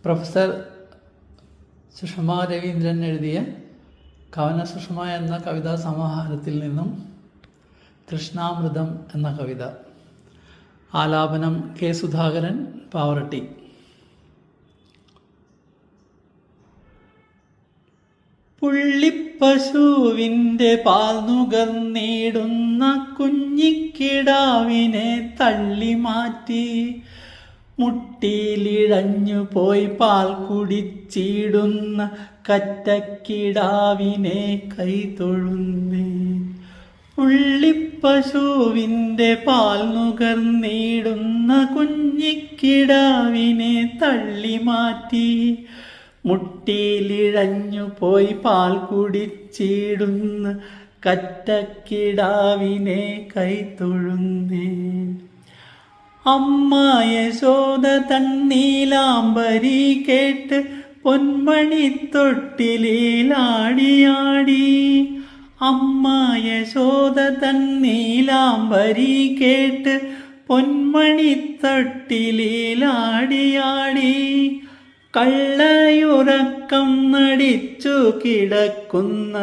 Professor Sushma Raveendran എഴുതിയ കവന സുഷമ എന്ന കവിതാ സമാഹാരത്തിൽ നിന്നും തൃഷ്ണാമൃതം എന്ന കവിത. ആലാപനം കെ സുധാകരൻ, പാവറട്ടി. പുള്ളിപ്പശുവിൻ്റെ പാൽ നുകർന്നിടുന്ന കുഞ്ഞിക്കിടാവിനെ തള്ളി മാറ്റി മുട്ടിയിലിഴഞ്ഞു പോയി പാൽ കുടിച്ചിടുന്ന കറ്റക്കിടാവിനെ കൈതൊഴുന്നേ. പുള്ളിപ്പശുവിൻ്റെ പാൽ നുകർന്നിടുന്ന കുഞ്ഞിക്കിടാവിനെ തള്ളി മാറ്റി മുട്ടിയിലിഴഞ്ഞു പോയി പാൽ കുടിച്ചിടുന്ന കറ്റക്കിടാവിനെ കൈതൊഴുന്നേ. അമ്മ യശോദ തന്നീലാംബരി കേട്ട് പൊന്മണിത്തൊട്ടിലാടിയാടി. അമ്മ യശോദ തന്നീലാംബരി കേട്ട് പൊന്മണിത്തൊട്ടിലാടിയാടി. കള്ളയുറക്കം നടിച്ചു കിടക്കുന്ന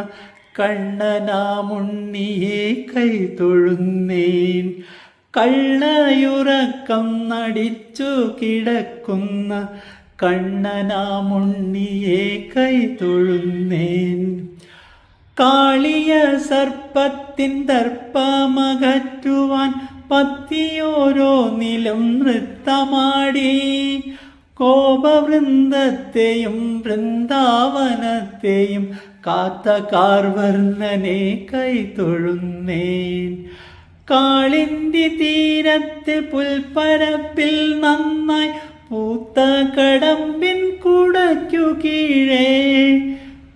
കണ്ണനാമുണ്ണിയെ കൈതൊഴുന്നേൻ. കള്ളയുറക്കം നടിച്ചു കിടക്കുന്ന കണ്ണനാമുണ്ണിയെ കൈതൊഴുന്നേൻ. കാളിയ സർപ്പത്തിൻ ദർപ്പമകറ്റുവാൻ പത്തിയോരോന്നിലും നൃത്തമാടി. കോപവൃന്ദത്തെയും വൃന്ദാവനത്തെയും കാത്ത കാർവർണ്ണനെ കൈതൊഴുന്നേൻ. കാളിന്തി തീരത്തെ പുൽപ്പരപ്പിൽ നന്നായി പൂത്ത കടമ്പിൻ കുടയ്ക്കു കീഴേ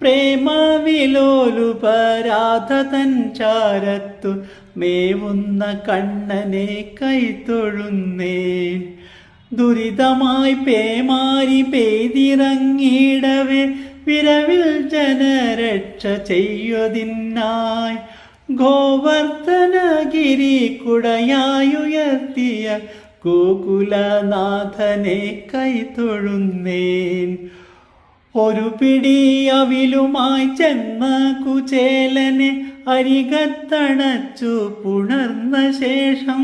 പ്രേമവിലോലുപരാധതൻ ചാരത്തു മേവുന്ന കണ്ണനെ കൈതൊഴുന്നേൻ. ദുരിതമായി പേമാരി പെയ്തിറങ്ങിയിടവേ വിരവിൽ ജനരക്ഷ ചെയ്യതിനായി ഗോവർദ്ധനഗിരി കുടയായുയർത്തിയ ഗോകുലനാഥനെ കൈതൊഴുന്നേൻ. ഒരു പിടി അവിലുമായി ചെന്ന കുചേലനെ അരികത്തണച്ചു പുണർന്ന ശേഷം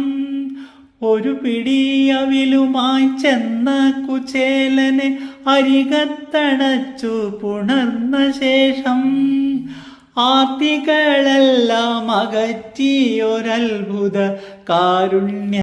ഒരു പിടി അവിലുമായി ചെന്ന കുചേലനെ അരികത്തണച്ചു പുണർന്ന ശേഷം ആർത്തികളെല്ലാം അകറ്റിയൊരത്ഭുത കാരുണ്യ